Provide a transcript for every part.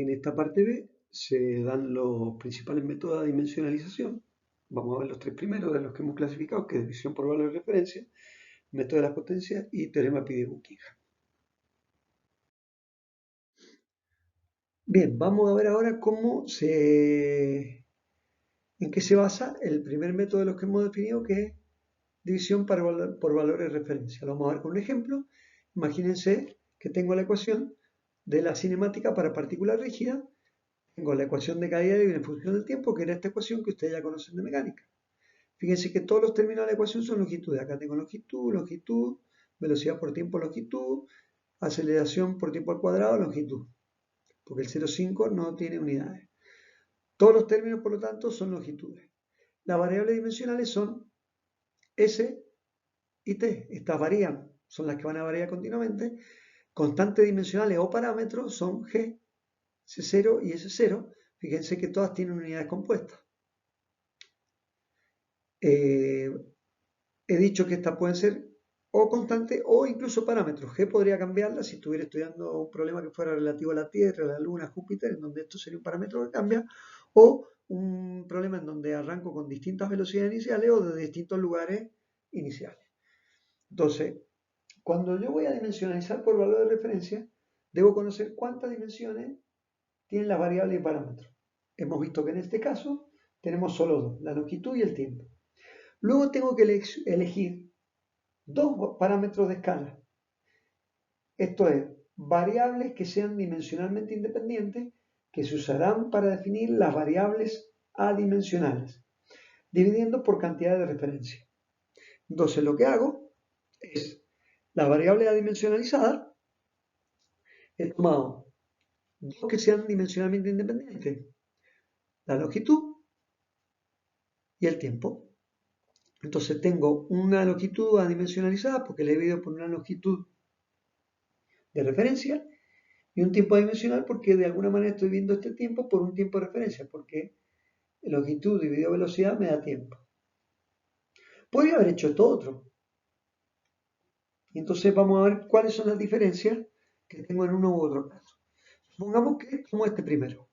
En esta parte B se dan los principales métodos de dimensionalización. Vamos a ver los tres primeros de los que hemos clasificado, que es división por valor de referencia, método de las potencias y teorema Pide-Buckingham. Bien, vamos a ver ahora en qué se basa el primer método de los que hemos definido, que es división por valores de referencia. Lo vamos a ver con un ejemplo. Imagínense que tengo la ecuación de la cinemática para partículas rígidas. Tengo la ecuación de caída libre en función del tiempo, que era esta ecuación que ustedes ya conocen de mecánica. Fíjense que todos los términos de la ecuación son longitudes. Acá tengo longitud, velocidad por tiempo, longitud, aceleración por tiempo al cuadrado, longitud. Porque el 0,5 no tiene unidades. Todos los términos, por lo tanto, son longitudes. Las variables dimensionales son S y T. Estas varían, son las que van a variar continuamente. Constantes dimensionales o parámetros son G, C0 y S0. Fíjense que todas tienen unidades compuestas. He dicho que estas pueden ser o constantes o incluso parámetros. G podría cambiarla si estuviera estudiando un problema que fuera relativo a la Tierra, la Luna, Júpiter, en donde esto sería un parámetro que cambia, o un problema en donde arranco con distintas velocidades iniciales o de distintos lugares iniciales. Entonces, cuando yo voy a dimensionalizar por valor de referencia, debo conocer cuántas dimensiones tienen las variables y parámetros. Hemos visto que en este caso tenemos solo dos, la longitud y el tiempo. Luego tengo que elegir dos parámetros de escala. Esto es, variables que sean dimensionalmente independientes, que se usarán para definir las variables adimensionales, dividiendo por cantidad de referencia. Entonces lo que hago es, la variable adimensionalizada, he tomado dos que sean dimensionalmente independientes, la longitud y el tiempo. Entonces tengo una longitud adimensionalizada porque la he dividido por una longitud de referencia y un tiempo adimensional porque de alguna manera estoy viendo este tiempo por un tiempo de referencia, porque longitud dividido velocidad me da tiempo. Podría haber hecho esto otro. Y entonces vamos a ver cuáles son las diferencias que tengo en uno u otro caso. Supongamos que tomo este primero.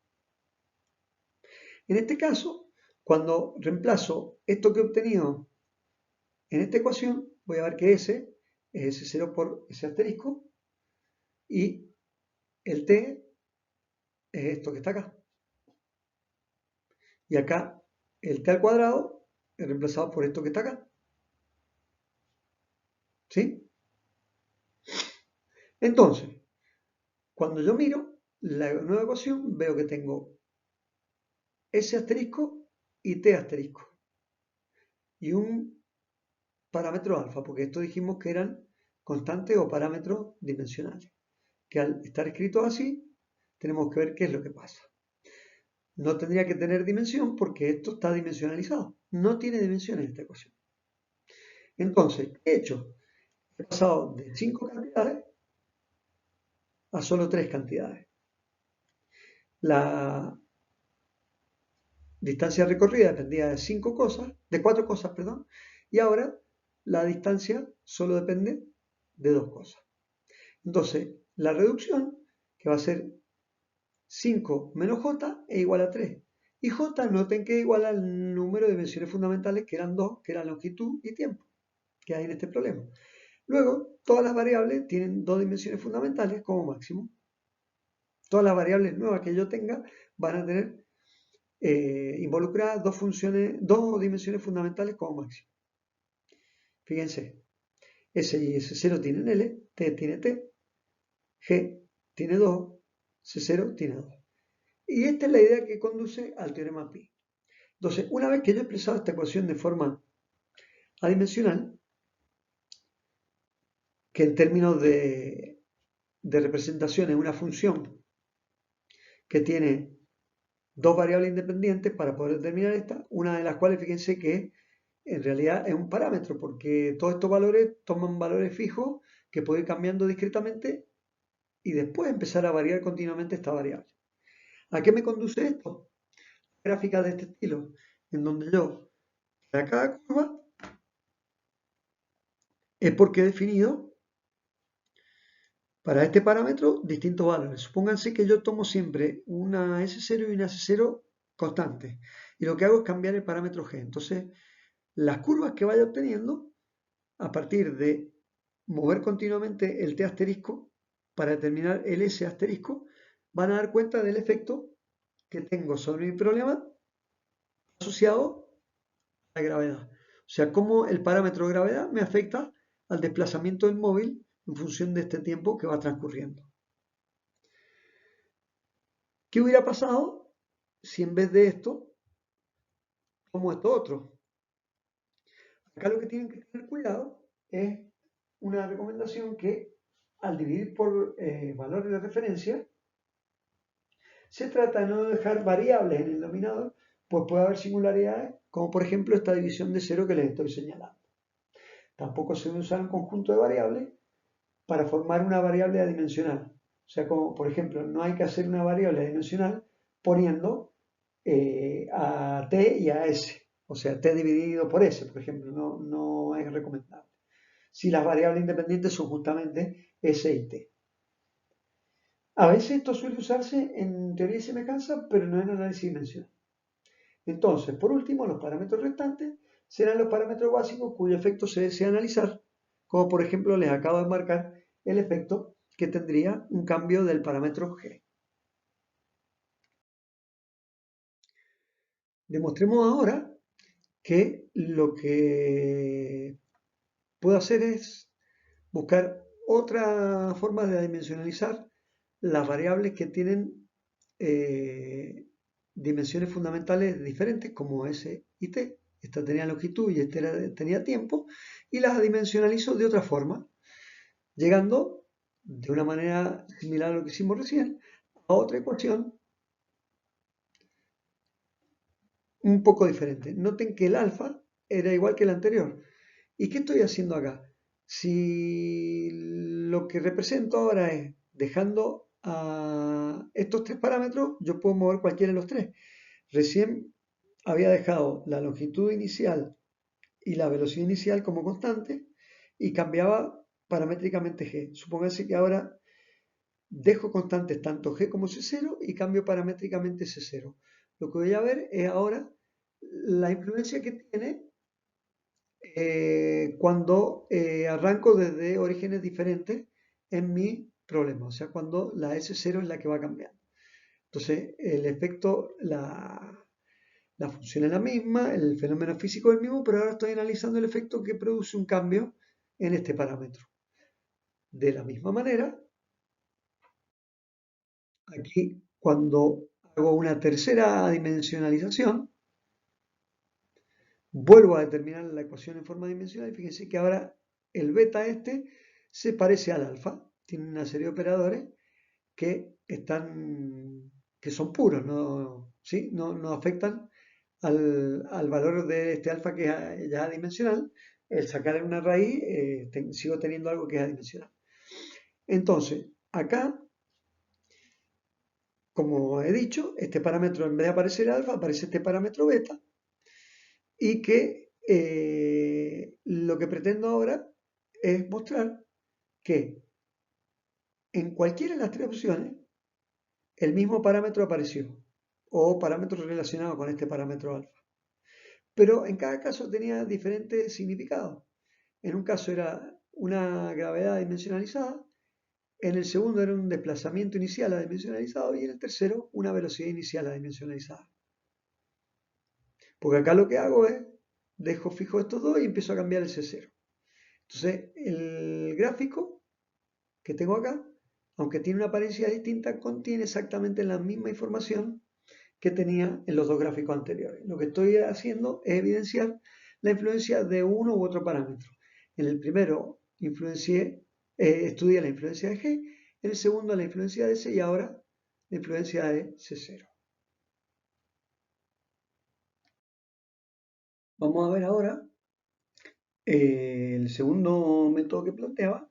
En este caso, cuando reemplazo esto que he obtenido en esta ecuación, voy a ver que S es S0 por S asterisco y el T es esto que está acá. Y acá el T al cuadrado es reemplazado por esto que está acá. ¿Sí? Entonces, cuando yo miro la nueva ecuación, veo que tengo S asterisco y T asterisco. Y un parámetro alfa, porque esto dijimos que eran constantes o parámetros dimensionales. Que al estar escritos así, tenemos que ver qué es lo que pasa. No tendría que tener dimensión porque esto está dimensionalizado. No tiene dimensión en esta ecuación. Entonces, ¿qué he hecho? He pasado de 5 cantidades a solo 3 cantidades. La distancia recorrida dependía de 4 cosas, perdón, y ahora la distancia solo depende de 2 cosas. Entonces, la reducción, que va a ser 5 menos j, es igual a 3. Y j, noten que es igual al número de dimensiones fundamentales, que eran 2, que eran longitud y tiempo, que hay en este problema. Luego, todas las variables tienen 2 dimensiones fundamentales como máximo. Todas las variables nuevas que yo tenga van a tener involucradas dos dimensiones fundamentales como máximo. Fíjense, S y S0 tienen L, T tiene T, G tiene 2, C0 tiene 2. Y esta es la idea que conduce al teorema Pi. Entonces, una vez que yo he expresado esta ecuación de forma adimensional, que en términos de representación es una función que tiene dos variables independientes para poder determinar esta, una de las cuales fíjense que en realidad es un parámetro, porque todos estos valores toman valores fijos que pueden ir cambiando discretamente y después empezar a variar continuamente esta variable. ¿A qué me conduce esto? Gráficas de este estilo, en donde yo, para cada curva, es porque he definido Para este parámetro, distintos valores. Supónganse que yo tomo siempre una S0 y una S0 constantes. Y lo que hago es cambiar el parámetro G. Entonces, las curvas que vaya obteniendo, a partir de mover continuamente el T asterisco para determinar el S asterisco, van a dar cuenta del efecto que tengo sobre mi problema asociado a la gravedad. O sea, cómo el parámetro de gravedad me afecta al desplazamiento del móvil en función de este tiempo que va transcurriendo. ¿Qué hubiera pasado si en vez de esto tomo esto otro? Acá lo que tienen que tener cuidado es una recomendación que al dividir por valores de referencia, se trata de no dejar variables en el denominador, pues puede haber singularidades, como por ejemplo esta división de cero que les estoy señalando. Tampoco se debe usar un conjunto de variables para formar una variable adimensional. O sea, como por ejemplo, no hay que hacer una variable adimensional poniendo a t y a s. O sea, t dividido por s, por ejemplo, no es recomendable. Si las variables independientes son justamente s y t. A veces esto suele usarse en teoría y semejanza, pero no en análisis dimensional. Entonces, por último, los parámetros restantes serán los parámetros básicos cuyo efecto se desea analizar, como por ejemplo les acabo de marcar el efecto que tendría un cambio del parámetro G. Demostremos ahora que lo que puedo hacer es buscar otra forma de adimensionalizar las variables que tienen dimensiones fundamentales diferentes, como S y T. Esta tenía longitud y esta tenía tiempo, y las adimensionalizo de otra forma, llegando de una manera similar a lo que hicimos recién a otra ecuación un poco diferente. Noten que el alfa era igual que el anterior. ¿Y qué estoy haciendo acá? Si lo que represento ahora es dejando a estos tres parámetros, yo puedo mover cualquiera de los tres. Recién había dejado la longitud inicial y la velocidad inicial como constante y cambiaba paramétricamente g. Supónganse que ahora dejo constantes tanto g como c0 y cambio paramétricamente c0. Lo que voy a ver es ahora la influencia que tiene cuando arranco desde orígenes diferentes en mi problema, o sea, cuando la S0 es la que va cambiando. Entonces, el efecto, la función es la misma, el fenómeno físico es el mismo, pero ahora estoy analizando el efecto que produce un cambio en este parámetro. De la misma manera, aquí cuando hago una tercera dimensionalización, vuelvo a determinar la ecuación en forma dimensional y fíjense que ahora el beta este se parece al alfa. Tiene una serie de operadores que que son puros, no, ¿sí? no afectan al valor de este alfa que es ya adimensional. El sacar una raíz, sigo teniendo algo que es adimensional. Entonces, acá, como he dicho, este parámetro en vez de aparecer alfa, aparece este parámetro beta, y que lo que pretendo ahora es mostrar que en cualquiera de las tres opciones el mismo parámetro apareció o parámetros relacionados con este parámetro alfa. Pero en cada caso tenía diferentes significados. En un caso era una gravedad dimensionalizada, en el segundo era un desplazamiento inicial adimensionalizado y en el tercero una velocidad inicial adimensionalizada. Porque acá lo que hago es, dejo fijo estos dos y empiezo a cambiar el C0. Entonces, el gráfico que tengo acá, aunque tiene una apariencia distinta, contiene exactamente la misma información que tenía en los dos gráficos anteriores. Lo que estoy haciendo es evidenciar la influencia de uno u otro parámetro. En el primero estudié la influencia de G, en el segundo la influencia de S y ahora la influencia de C0. Vamos a ver ahora el segundo método que planteaba,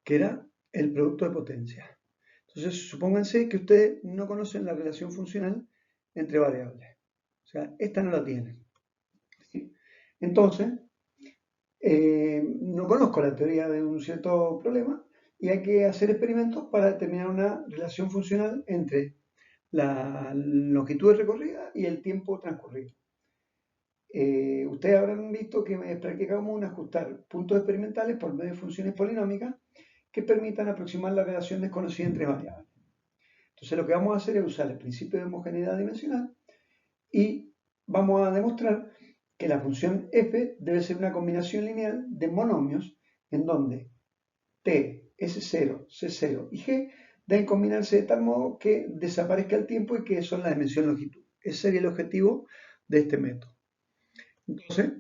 que era el producto de potencia. Entonces, supónganse que ustedes no conocen la relación funcional entre variables. O sea, esta no la tienen. ¿Sí? Entonces, no conozco la teoría de un cierto problema y hay que hacer experimentos para determinar una relación funcional entre la longitud recorrida y el tiempo transcurrido. Ustedes habrán visto que practicamos un ajustar puntos experimentales por medio de funciones polinómicas que permitan aproximar la relación desconocida entre variables. Entonces lo que vamos a hacer es usar el principio de homogeneidad dimensional y vamos a demostrar que la función f debe ser una combinación lineal de monomios en donde t, s0, c0 y g deben combinarse de tal modo que desaparezca el tiempo y que son la dimensión longitud. Ese sería el objetivo de este método. Entonces,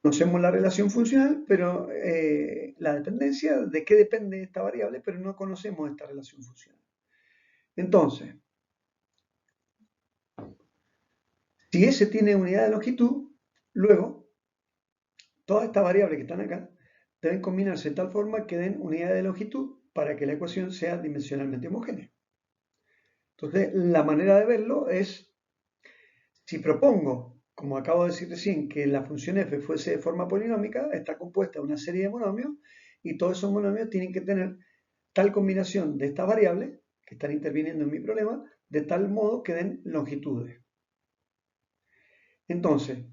conocemos la relación funcional, pero la dependencia, de qué depende esta variable, pero no conocemos esta relación funcional. Entonces, si S tiene unidad de longitud, luego todas estas variables que están acá deben combinarse de tal forma que den unidad de longitud para que la ecuación sea dimensionalmente homogénea. Entonces, la manera de verlo es, si propongo, como acabo de decir recién, que la función f fuese de forma polinómica, está compuesta de una serie de monomios y todos esos monomios tienen que tener tal combinación de estas variables que están interviniendo en mi problema, de tal modo que den longitudes. Entonces,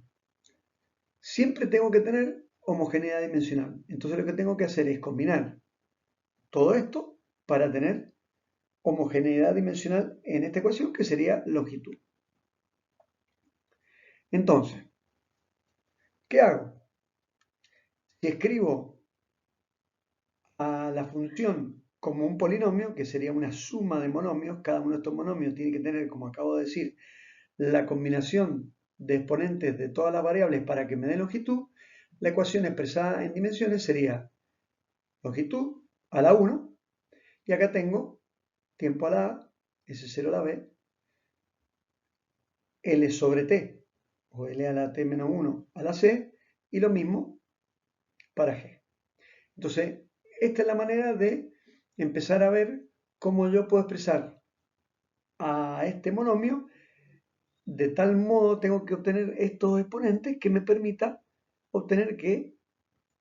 siempre tengo que tener homogeneidad dimensional. Entonces lo que tengo que hacer es combinar todo esto para tener homogeneidad dimensional en esta ecuación, que sería longitud. Entonces, ¿qué hago? Si escribo a la función como un polinomio, que sería una suma de monomios, cada uno de estos monomios tiene que tener, como acabo de decir, la combinación de exponentes de todas las variables para que me dé longitud, la ecuación expresada en dimensiones sería longitud a la 1, y acá tengo tiempo a la A, S0 a la B, L sobre T, o L a la T menos 1 a la C, y lo mismo para G. Entonces, esta es la manera de empezar a ver cómo yo puedo expresar a este monomio. De tal modo tengo que obtener estos exponentes que me permita obtener que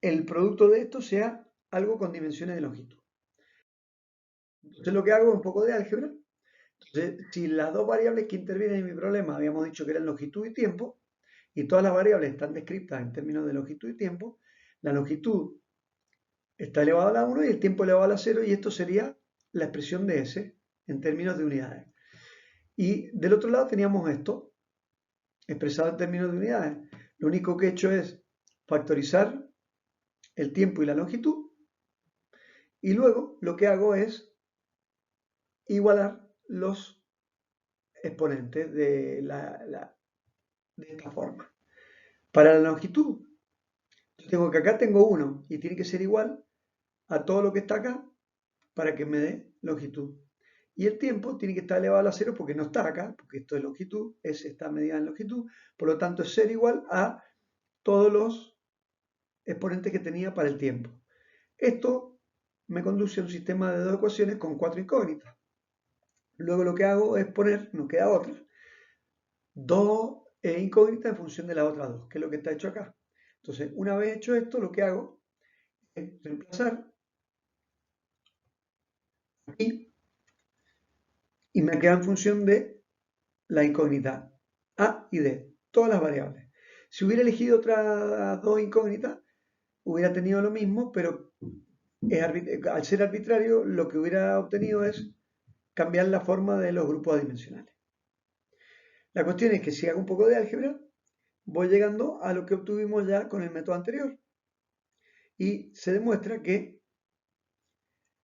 el producto de esto sea algo con dimensiones de longitud. Entonces lo que hago es un poco de álgebra. Entonces, si las dos variables que intervienen en mi problema habíamos dicho que eran longitud y tiempo, y todas las variables están descritas en términos de longitud y tiempo, la longitud está elevada a la 1 y el tiempo elevado a la 0, y esto sería la expresión de S en términos de unidades. Y del otro lado teníamos esto, expresado en términos de unidades. Lo único que he hecho es factorizar el tiempo y la longitud, y luego lo que hago es igualar los exponentes de esta forma. Para la longitud, yo tengo que acá tengo 1 y tiene que ser igual a todo lo que está acá para que me dé longitud. Y el tiempo tiene que estar elevado a la 0 porque no está acá, porque esto es longitud, S está medida en longitud, por lo tanto es ser igual a todos los exponentes que tenía para el tiempo. Esto me conduce a un sistema de dos ecuaciones con 4 incógnitas. Luego lo que hago es poner, no queda otra, dos incógnitas en función de las otras dos, que es lo que está hecho acá. Entonces, una vez hecho esto, lo que hago es reemplazar aquí y me queda en función de la incógnita A y D, todas las variables. Si hubiera elegido otras dos incógnitas, hubiera tenido lo mismo, pero al ser arbitrario, lo que hubiera obtenido es cambiar la forma de los grupos adimensionales. La cuestión es que si hago un poco de álgebra, voy llegando a lo que obtuvimos ya con el método anterior. Y se demuestra que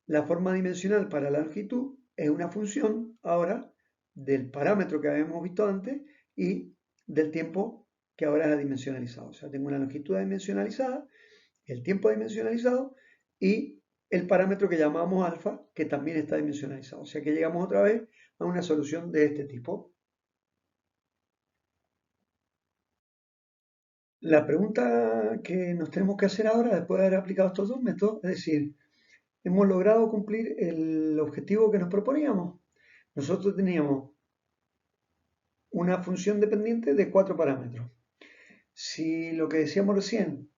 la forma dimensional para la longitud es una función ahora del parámetro que habíamos visto antes y del tiempo que ahora es adimensionalizado. O sea, tengo una longitud adimensionalizada, el tiempo adimensionalizado y el parámetro que llamamos alfa, que también está dimensionalizado. O sea que llegamos otra vez a una solución de este tipo. La pregunta que nos tenemos que hacer ahora, después de haber aplicado estos dos métodos, es decir, ¿hemos logrado cumplir el objetivo que nos proponíamos? Nosotros teníamos una función dependiente de 4 parámetros. Si lo que decíamos recién,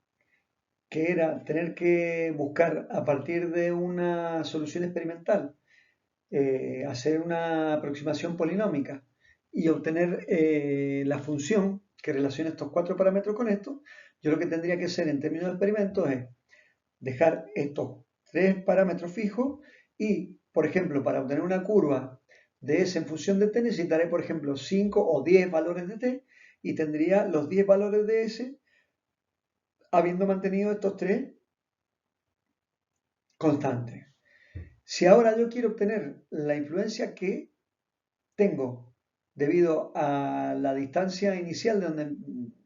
que era tener que buscar a partir de una solución experimental, hacer una aproximación polinómica y obtener la función que relaciona estos cuatro parámetros con esto, yo lo que tendría que hacer en términos de experimentos es dejar estos tres parámetros fijos y, por ejemplo, para obtener una curva de S en función de t, necesitaré, por ejemplo, 5 o 10 valores de t y tendría los 10 valores de S habiendo mantenido estos tres constantes. Si ahora yo quiero obtener la influencia que tengo debido a la distancia inicial de donde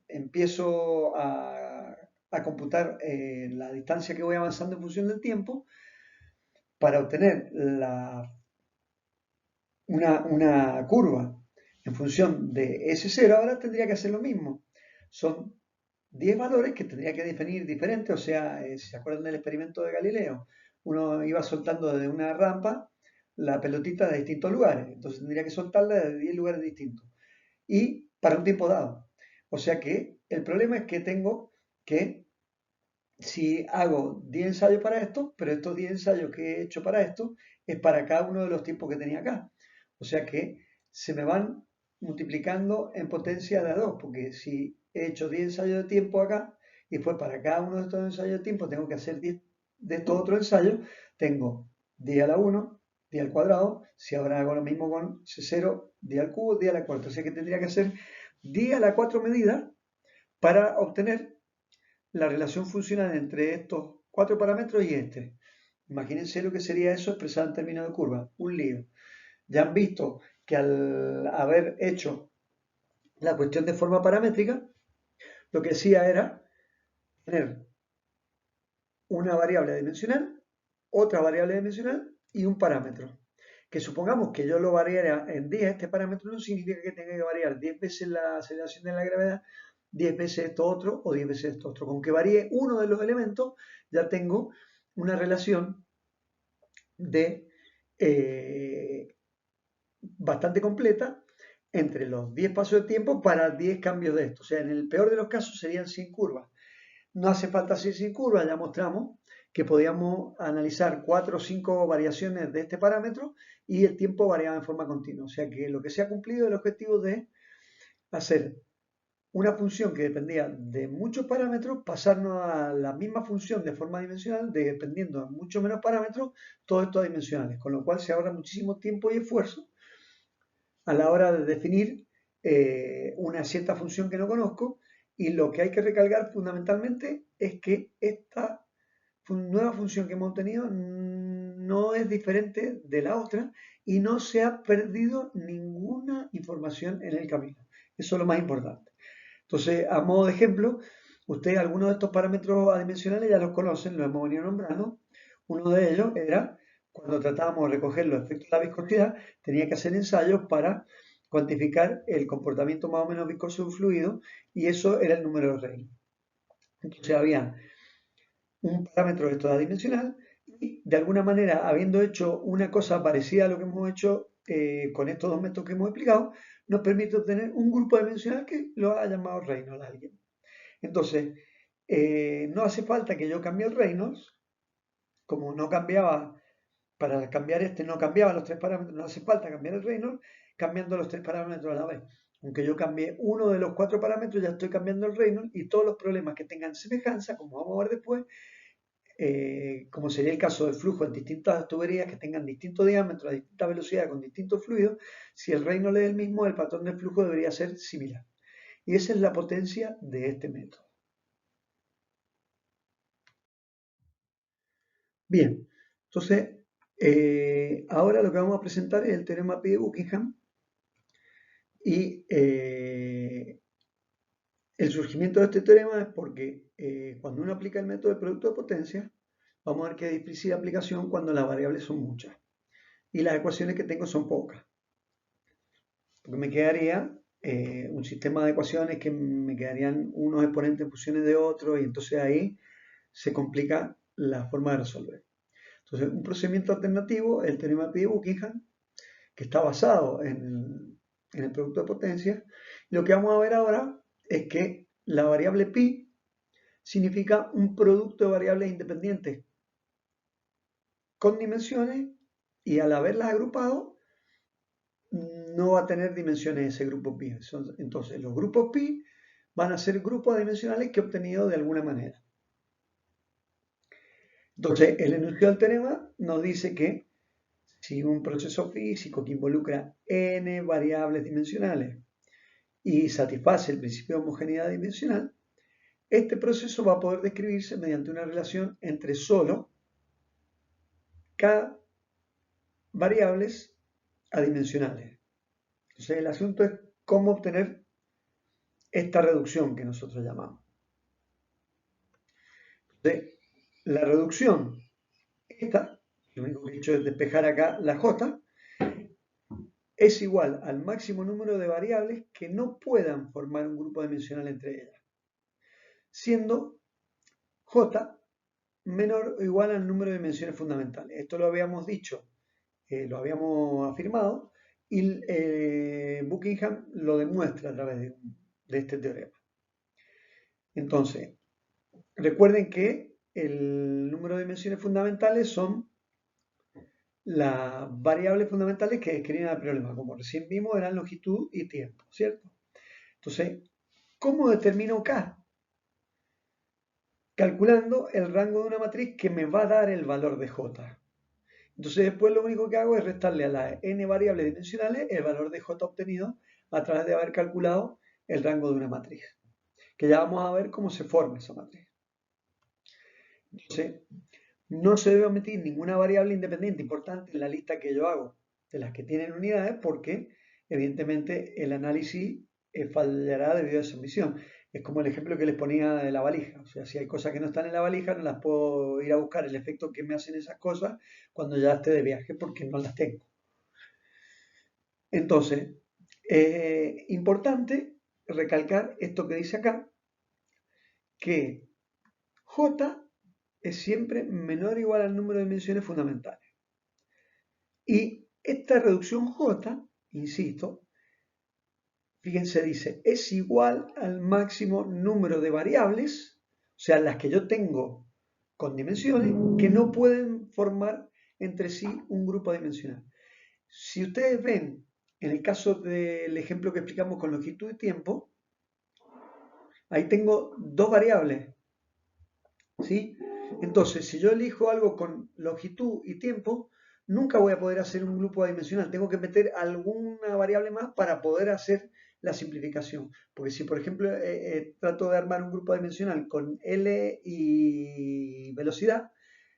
empiezo a computar la distancia que voy avanzando en función del tiempo, para obtener una curva en función de S0, ahora tendría que hacer lo mismo. Son 10 valores que tendría que definir diferentes, o sea, si se acuerdan del experimento de Galileo, uno iba soltando desde una rampa la pelotita de distintos lugares, entonces tendría que soltarla de 10 lugares distintos y para un tiempo dado. O sea que el problema es que tengo que, si hago 10 ensayos para esto, pero estos 10 ensayos que he hecho para esto es para cada uno de los tiempos que tenía acá. O sea que se me van multiplicando en potencia de a 2, porque si he hecho 10 ensayos de tiempo acá, y después para cada uno de estos ensayos de tiempo tengo que hacer 10 de estos otros ensayos, tengo 10 a la 1, 10 al cuadrado, si ahora hago lo mismo con C0, 10 al cubo, 10 a la cuarta. O sea que tendría que hacer 10 a la 4 medidas para obtener la relación funcional entre estos cuatro parámetros y este. Imagínense lo que sería eso expresado en términos de curva, un lío. Ya han visto que al haber hecho la cuestión de forma paramétrica, lo que hacía era tener una variable dimensional, otra variable dimensional y un parámetro. Que supongamos que yo lo variara en 10, este parámetro no significa que tenga que variar 10 veces la aceleración de la gravedad, 10 veces esto otro o 10 veces esto otro. Con que varíe uno de los elementos, ya tengo una relación de bastante completa entre los 10 pasos de tiempo para 10 cambios de esto. O sea, en el peor de los casos serían sin curvas. No hace falta ser sin curvas, ya mostramos que podíamos analizar 4 o 5 variaciones de este parámetro y el tiempo variaba en forma continua. O sea que lo que se ha cumplido es el objetivo de hacer una función que dependía de muchos parámetros, pasarnos a la misma función de forma dimensional, dependiendo de mucho menos parámetros, todo esto dimensionales, con lo cual se ahorra muchísimo tiempo y esfuerzo a la hora de definir una cierta función que no conozco, y lo que hay que recalcar fundamentalmente es que esta nueva función que hemos obtenido no es diferente de la otra y no se ha perdido ninguna información en el camino. Eso es lo más importante. Entonces, a modo de ejemplo, ustedes algunos de estos parámetros adimensionales ya los conocen, los hemos venido nombrando. Uno de ellos era, cuando tratábamos de recoger los efectos de la viscosidad, tenía que hacer ensayos para cuantificar el comportamiento más o menos viscoso de un fluido, y eso era el número de Reynolds. Entonces había un parámetro de esto adimensional y, de alguna manera, habiendo hecho una cosa parecida a lo que hemos hecho con estos dos métodos que hemos explicado, nos permite obtener un grupo dimensional que lo ha llamado Reynolds alguien. Entonces, no hace falta que yo cambie el Reynolds, como no cambiaba, para cambiar este no cambiaba los tres parámetros, no hace falta cambiar el Reynolds, cambiando los tres parámetros a la vez. Aunque yo cambie uno de los cuatro parámetros, ya estoy cambiando el Reynolds, y todos los problemas que tengan semejanza, como vamos a ver después, como sería el caso de flujo en distintas tuberías que tengan distinto diámetro, a distinta velocidad, con distintos fluidos, si el Reynolds es el mismo, el patrón del flujo debería ser similar. Y esa es la potencia de este método. Bien, entonces, ahora lo que vamos a presentar es el teorema Pi de Buckingham, y el surgimiento de este teorema es porque cuando uno aplica el método de producto de potencia, vamos a ver que hay explícita aplicación cuando las variables son muchas y las ecuaciones que tengo son pocas. Porque me quedaría un sistema de ecuaciones que me quedarían unos exponentes en funciones de otros, y entonces ahí se complica la forma de resolver. Entonces, un procedimiento alternativo es el teorema Pi de Buckingham, que está basado en el producto de potencia. Y lo que vamos a ver ahora es que la variable pi significa un producto de variables independientes con dimensiones y al haberlas agrupado no va a tener dimensiones ese grupo pi. Entonces los grupos pi van a ser grupos adimensionales que he obtenido de alguna manera. Entonces el enunciado del teorema nos dice que si un proceso físico que involucra n variables dimensionales y satisface el principio de homogeneidad dimensional, este proceso va a poder describirse mediante una relación entre solo k variables adimensionales. Entonces el asunto es cómo obtener esta reducción que nosotros llamamos. Entonces, la reducción, esta, lo único que he hecho es despejar acá la j, es igual al máximo número de variables que no puedan formar un grupo dimensional entre ellas, siendo j menor o igual al número de dimensiones fundamentales. Esto lo habíamos dicho, lo habíamos afirmado, y Buckingham lo demuestra a través de este teorema. Entonces, recuerden que el número de dimensiones fundamentales son las variables fundamentales que describen el problema. Como recién vimos, eran longitud y tiempo, ¿cierto? Entonces, ¿cómo determino K? Calculando el rango de una matriz que me va a dar el valor de J. Entonces, después lo único que hago es restarle a las n variables dimensionales el valor de J obtenido a través de haber calculado el rango de una matriz. Que ya vamos a ver cómo se forma esa matriz. Entonces, no se debe omitir ninguna variable independiente importante en la lista que yo hago de las que tienen unidades porque evidentemente el análisis fallará debido a esa omisión. Es como el ejemplo que les ponía de la valija. O sea, si hay cosas que no están en la valija, no las puedo ir a buscar el efecto que me hacen esas cosas cuando ya esté de viaje porque no las tengo. Entonces, importante recalcar esto que dice acá, que J es siempre menor o igual al número de dimensiones fundamentales. Y esta reducción J, insisto, fíjense, dice, es igual al máximo número de variables, o sea, las que yo tengo con dimensiones, que no pueden formar entre sí un grupo dimensional. Si ustedes ven, en el caso del ejemplo que explicamos con longitud y tiempo, ahí tengo dos variables, ¿sí? Entonces, si yo elijo algo con longitud y tiempo, nunca voy a poder hacer un grupo adimensional. Tengo que meter alguna variable más para poder hacer la simplificación. Porque si, por ejemplo, trato de armar un grupo adimensional con L y velocidad,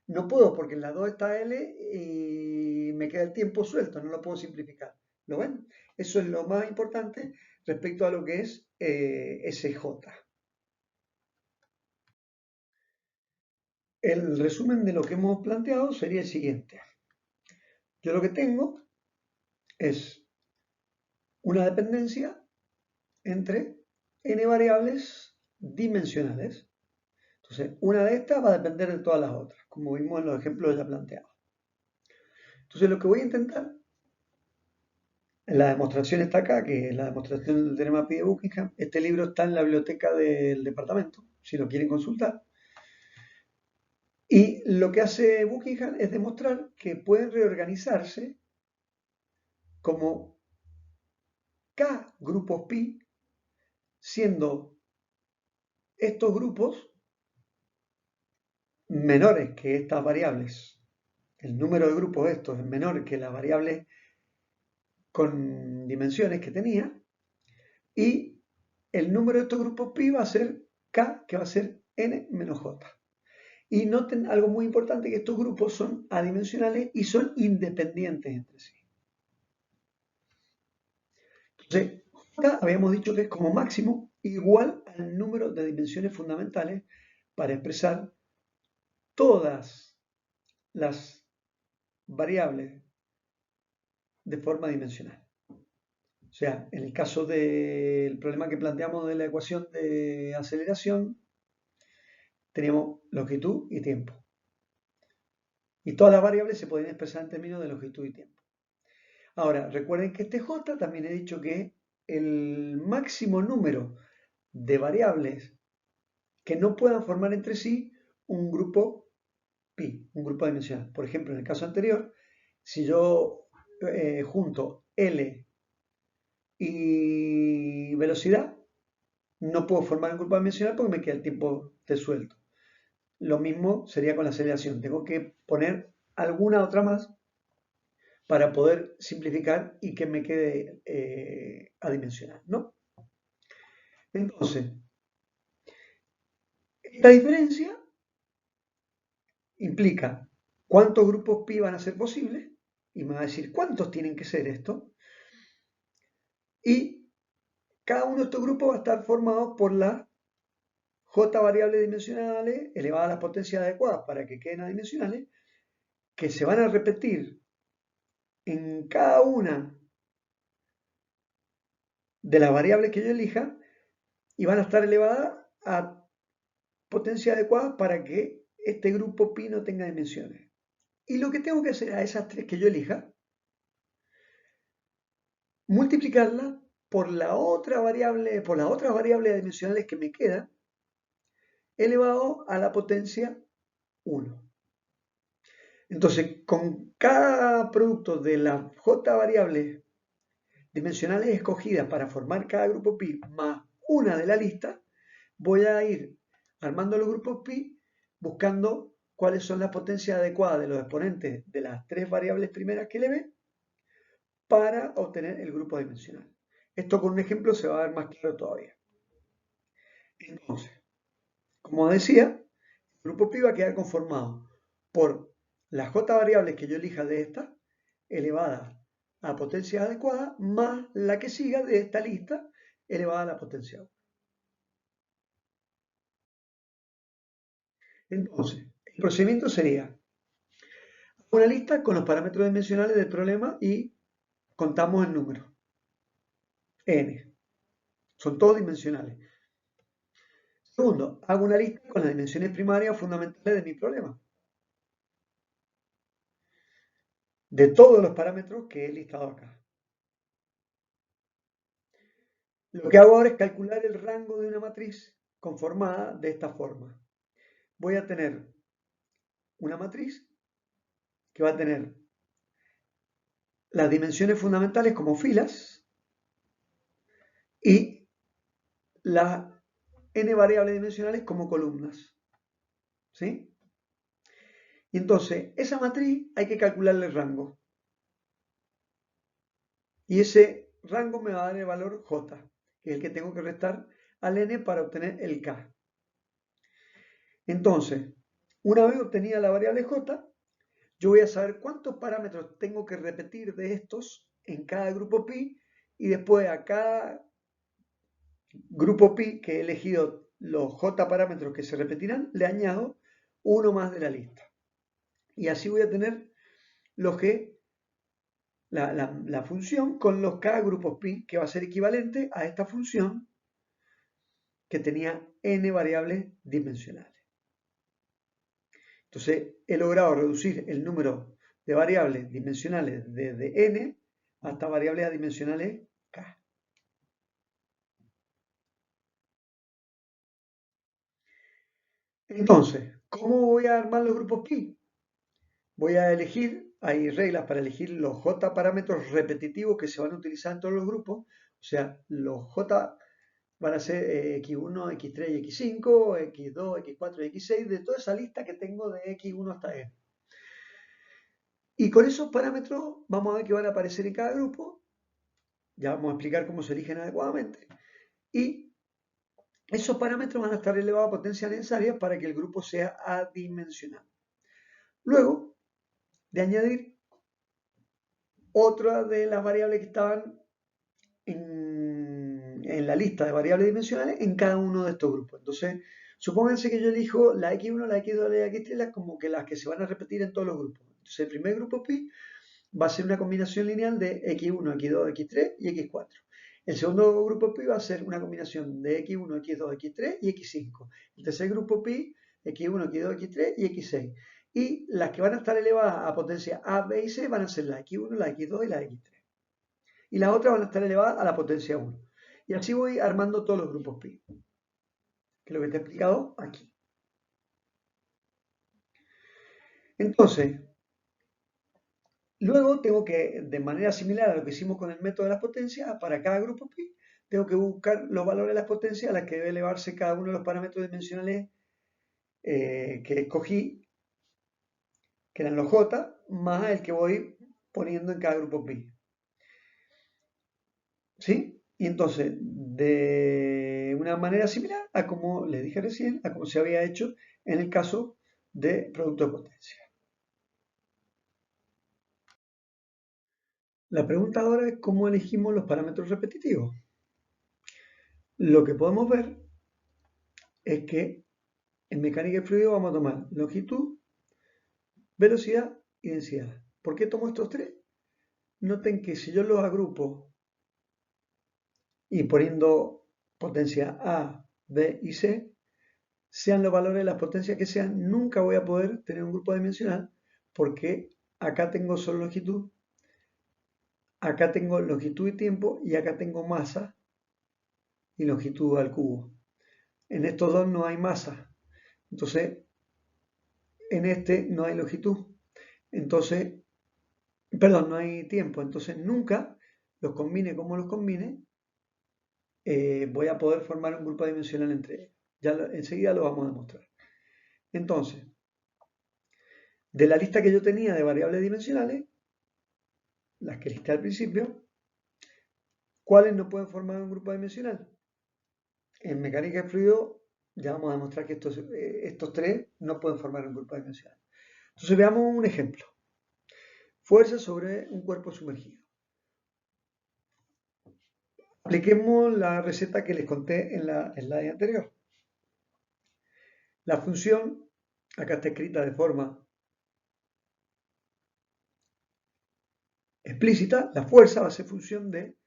no puedo porque en las dos está L y me queda el tiempo suelto, no lo puedo simplificar. ¿Lo ven? Eso es lo más importante respecto a lo que es SJ. El resumen de lo que hemos planteado sería el siguiente. Yo lo que tengo es una dependencia entre n variables dimensionales. Entonces, una de estas va a depender de todas las otras, como vimos en los ejemplos ya planteados. Entonces, lo que voy a intentar, la demostración está acá, que es la demostración del teorema Pi de Buckingham. Este libro está en la biblioteca del departamento, si lo quieren consultar. Y lo que hace Buckingham es demostrar que pueden reorganizarse como K grupos pi, siendo estos grupos menores que estas variables. El número de grupos estos es menor que las variables con dimensiones que tenía. Y el número de estos grupos pi va a ser K, que va a ser n menos j. Y noten algo muy importante, que estos grupos son adimensionales y son independientes entre sí. Entonces, j habíamos dicho que es como máximo igual al número de dimensiones fundamentales para expresar todas las variables de forma dimensional. O sea, en el caso del problema que planteamos de la ecuación de aceleración, teníamos longitud y tiempo. Y todas las variables se podían expresar en términos de longitud y tiempo. Ahora, recuerden que este J también he dicho que el máximo número de variables que no puedan formar entre sí un grupo pi, un grupo dimensional. Por ejemplo, en el caso anterior, si yo junto L y velocidad, no puedo formar un grupo dimensional porque me queda el tiempo de suelto. Lo mismo sería con la aceleración. Tengo que poner alguna otra más para poder simplificar y que me quede adimensional, ¿no? Entonces, esta diferencia implica cuántos grupos pi van a ser posibles y me va a decir cuántos tienen que ser estos. Y cada uno de estos grupos va a estar formado por las j variables dimensionales elevadas a las potencias adecuadas para que queden adimensionales, que se van a repetir en cada una de las variables que yo elija y van a estar elevadas a potencias adecuadas para que este grupo pi no tenga dimensiones. Y lo que tengo que hacer a esas tres que yo elija, multiplicarlas por la otra variable, por las otras variables dimensionales que me quedan, elevado a la potencia 1. Entonces, con cada producto de las j variables dimensionales escogidas para formar cada grupo pi más una de la lista, voy a ir armando los grupos pi buscando cuáles son las potencias adecuadas de los exponentes de las tres variables primeras que le ve para obtener el grupo dimensional. Esto con un ejemplo se va a ver más claro todavía. Entonces, como decía, el grupo pi va a quedar conformado por las j variables que yo elija de esta, elevadas a potencia adecuada, más la que siga de esta lista, elevada a la potencia 1. Entonces, el procedimiento sería una lista con los parámetros dimensionales del problema y contamos el número. N. Son todos dimensionales. Segundo, hago una lista con las dimensiones primarias fundamentales de mi problema. De todos los parámetros que he listado acá. Lo que hago ahora es calcular el rango de una matriz conformada de esta forma. Voy a tener una matriz que va a tener las dimensiones fundamentales como filas y las n variables dimensionales como columnas. ¿Sí? Y entonces, esa matriz hay que calcularle el rango. Y ese rango me va a dar el valor j, que es el que tengo que restar al n para obtener el k. Entonces, una vez obtenida la variable j, yo voy a saber cuántos parámetros tengo que repetir de estos en cada grupo pi y después a cada grupo pi que he elegido los j parámetros que se repetirán, le añado uno más de la lista. Y así voy a tener los que, la función con los k grupos pi, que va a ser equivalente a esta función que tenía n variables dimensionales. Entonces he logrado reducir el número de variables dimensionales desde n hasta variables adimensionales k. Entonces, ¿cómo voy a armar los grupos pi? Voy a elegir, hay reglas para elegir los j parámetros repetitivos que se van a utilizar en todos los grupos. O sea, los j van a ser x1, x3 y x5, x2, x4 y x6, de toda esa lista que tengo de x1 hasta n. Y con esos parámetros vamos a ver que van a aparecer en cada grupo. Ya vamos a explicar cómo se eligen adecuadamente. Y esos parámetros van a estar elevados a potencias necesarias para que el grupo sea adimensional. Luego de añadir otra de las variables que estaban en la lista de variables dimensionales en cada uno de estos grupos. Entonces, supónganse que yo elijo la x1, la x2, la x3, como que las que se van a repetir en todos los grupos. Entonces, el primer grupo pi va a ser una combinación lineal de x1, x2, x3 y x4. El segundo grupo pi va a ser una combinación de x1, x2, x3 y x5. El tercer grupo pi, x1, x2, x3 y x6. Y las que van a estar elevadas a potencia A, B y C van a ser la x1, la x2 y la x3. Y las otras van a estar elevadas a la potencia 1. Y así voy armando todos los grupos pi. que es lo que te he explicado aquí. Entonces, luego tengo que, de manera similar a lo que hicimos con el método de las potencias, para cada grupo pi, tengo que buscar los valores de las potencias a las que debe elevarse cada uno de los parámetros dimensionales que escogí, que eran los j, más el que voy poniendo en cada grupo pi. ¿Sí? Y entonces, de una manera similar a como les dije recién, a como se había hecho en el caso de producto de potencia. La pregunta ahora es cómo elegimos los parámetros repetitivos. Lo que podemos ver es que en mecánica de fluido vamos a tomar longitud, velocidad y densidad. ¿Por qué tomo estos tres? Noten que si yo los agrupo y poniendo potencia A, B y C, sean los valores de las potencias que sean, nunca voy a poder tener un grupo dimensional porque acá tengo solo longitud, acá tengo longitud y tiempo y acá tengo masa y longitud al cubo. En estos dos no hay masa, entonces en este no hay longitud, entonces, perdón, no hay tiempo, entonces nunca los combine como los combine, voy a poder formar un grupo dimensional entre ellos. Ya enseguida lo vamos a demostrar. Entonces, de la lista que yo tenía de variables dimensionales, las que listé al principio, ¿cuáles no pueden formar un grupo dimensional? En mecánica de fluido ya vamos a demostrar que estos tres no pueden formar un grupo dimensional. Entonces veamos un ejemplo. Fuerza sobre un cuerpo sumergido. Apliquemos la receta que les conté en la slide anterior. La función, acá está escrita de forma explícita, la fuerza va a ser función de,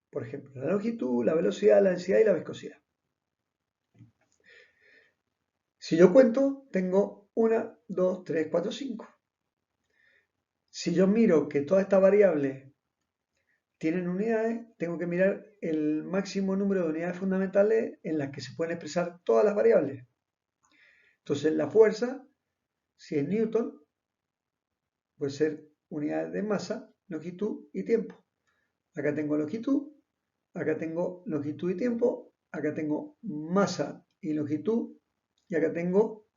por ejemplo, la longitud, la velocidad, la densidad y la viscosidad. Si yo cuento, tengo 1, 2, 3, 4, 5. Si yo miro que todas estas variables tienen unidades, tengo que mirar el máximo número de unidades fundamentales en las que se pueden expresar todas las variables. Entonces, la fuerza, si es Newton, puede ser unidades de masa, longitud y tiempo. Acá tengo longitud, acá tengo longitud y tiempo, acá tengo masa y longitud, y acá tengo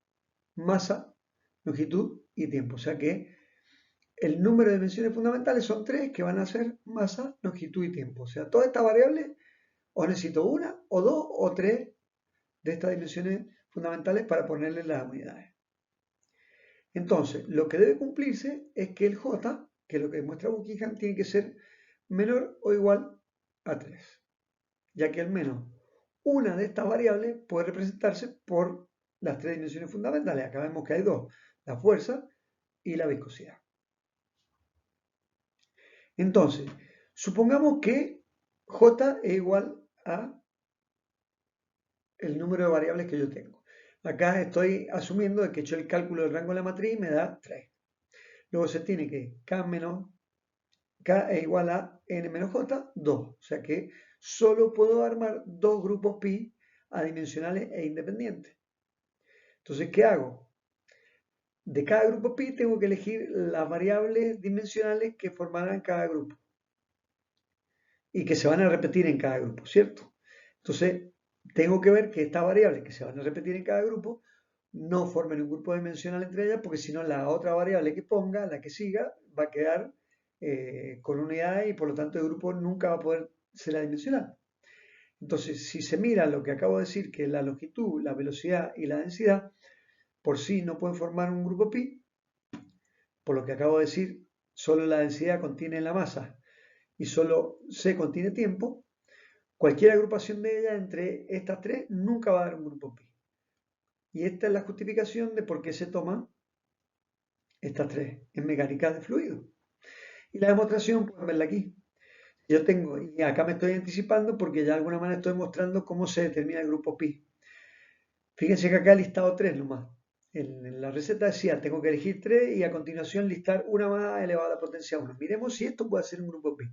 masa, longitud y tiempo. O sea que el número de dimensiones fundamentales son tres que van a ser masa, longitud y tiempo. O sea, todas estas variables, o necesito una, o dos, o tres de estas dimensiones fundamentales para ponerle las unidades. Entonces, lo que debe cumplirse es que el J, que es lo que demuestra Buckingham, tiene que ser menor o igual a 3, ya que al menos una de estas variables puede representarse por las tres dimensiones fundamentales. Acá vemos que hay dos, la fuerza y la viscosidad. Entonces, supongamos que J es igual a el número de variables que yo tengo. Acá estoy asumiendo que he hecho el cálculo del rango de la matriz y me da 3. Luego se tiene que K es igual a N menos J, 2. O sea que solo puedo armar dos grupos pi adimensionales e independientes. Entonces, ¿qué hago? De cada grupo pi tengo que elegir las variables dimensionales que formarán cada grupo y que se van a repetir en cada grupo, ¿cierto? Entonces, tengo que ver que estas variables que se van a repetir en cada grupo no formen un grupo dimensional entre ellas, porque si no la otra variable que ponga, la que siga, va a quedar con unidades y por lo tanto el grupo nunca va a poder ser adimensional. Entonces, si se mira lo que acabo de decir, que la longitud, la velocidad y la densidad por sí no pueden formar un grupo pi, por lo que acabo de decir, solo la densidad contiene la masa y solo C contiene tiempo, cualquier agrupación de ellas entre estas tres nunca va a dar un grupo pi. Y esta es la justificación de por qué se toman estas tres en mecánica de fluido. Y la demostración, pueden verla aquí. Yo tengo, y acá me estoy anticipando porque ya de alguna manera estoy mostrando cómo se determina el grupo pi. Fíjense que acá he listado tres nomás. En la receta decía, tengo que elegir tres y a continuación listar una más elevada a la potencia 1. Miremos si esto puede ser un grupo pi.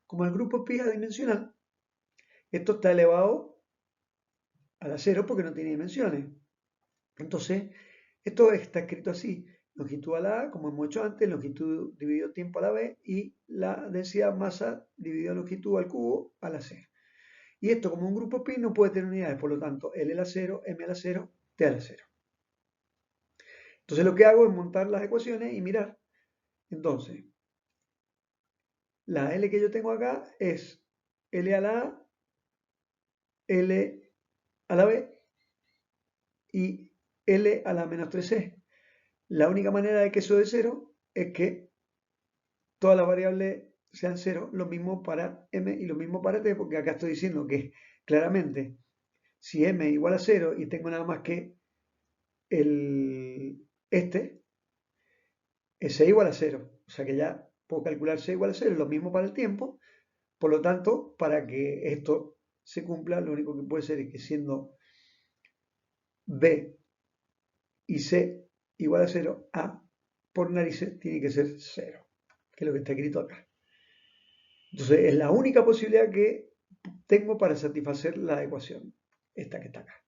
Como el grupo pi es adimensional, esto está elevado a la 0 porque no tiene dimensiones. Entonces, esto está escrito así. Longitud a la A, como hemos hecho antes, longitud dividido tiempo a la B y la densidad masa dividido longitud al cubo a la C. Y esto como un grupo pi no puede tener unidades, por lo tanto, L a la 0, M a la 0, T a la 0. Entonces lo que hago es montar las ecuaciones y mirar. Entonces, la L que yo tengo acá es L a la A, L a la B y L a la menos 3C. La única manera de que eso de 0 es que todas las variables sean 0, lo mismo para M y lo mismo para T, porque acá estoy diciendo que claramente si M es igual a 0 y tengo nada más que este, es C igual a 0. O sea que ya puedo calcular C igual a 0, lo mismo para el tiempo. Por lo tanto, para que esto se cumpla, lo único que puede ser es que siendo B y C igual a 0, A por narices tiene que ser 0, que es lo que está escrito acá. Entonces es la única posibilidad que tengo para satisfacer la ecuación, esta que está acá.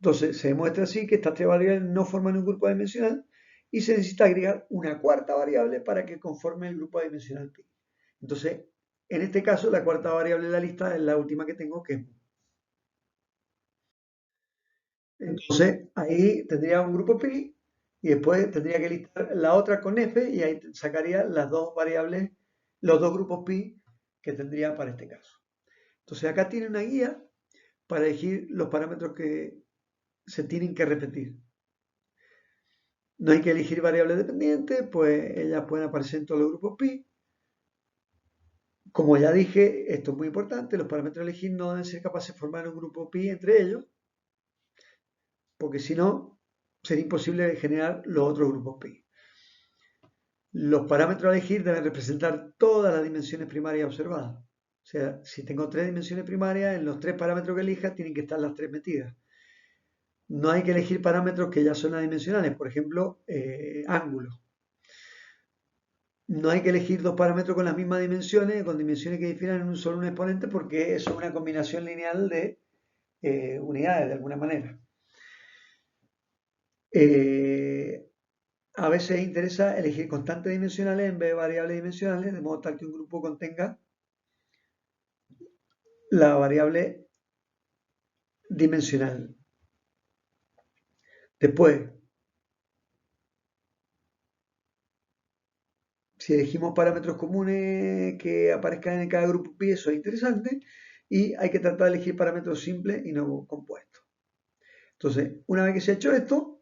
Entonces se demuestra así que estas tres variables no forman un grupo adimensional y se necesita agregar una cuarta variable para que conforme el grupo adimensional pi. Entonces, en este caso, la cuarta variable de la lista es la última que tengo, que es mu. Entonces, ahí tendría un grupo pi y después tendría que listar la otra con f y ahí sacaría las dos variables, los dos grupos pi que tendría para este caso. Entonces, acá tiene una guía para elegir los parámetros que se tienen que repetir. No hay que elegir variables dependientes, pues ellas pueden aparecer en todos los grupos pi. Como ya dije, esto es muy importante, los parámetros a elegir no deben ser capaces de formar un grupo pi entre ellos, porque si no, sería imposible generar los otros grupos pi. Los parámetros a elegir deben representar todas las dimensiones primarias observadas. O sea, si tengo tres dimensiones primarias, en los tres parámetros que elija tienen que estar las tres metidas. No hay que elegir parámetros que ya son adimensionales, por ejemplo, ángulos. No hay que elegir dos parámetros con las mismas dimensiones, con dimensiones que difieran en un solo exponente, porque eso es una combinación lineal de unidades, de alguna manera. A veces interesa elegir constantes dimensionales en vez de variables dimensionales, de modo tal que un grupo contenga la variable dimensional. Después, si elegimos parámetros comunes que aparezcan en cada grupo pi, eso es interesante. Y hay que tratar de elegir parámetros simples y no compuestos. Entonces, una vez que se ha hecho esto,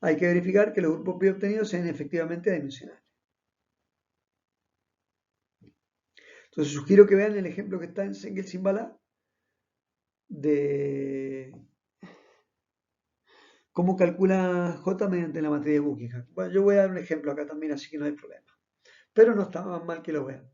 hay que verificar que los grupos pi obtenidos sean efectivamente dimensionales. Entonces, sugiero que vean el ejemplo que está en Sengel-Simbala de cómo calcula J mediante la matriz de Buckingham. Bueno, yo voy a dar un ejemplo acá también, así que no hay problema. Pero no está mal que lo vean.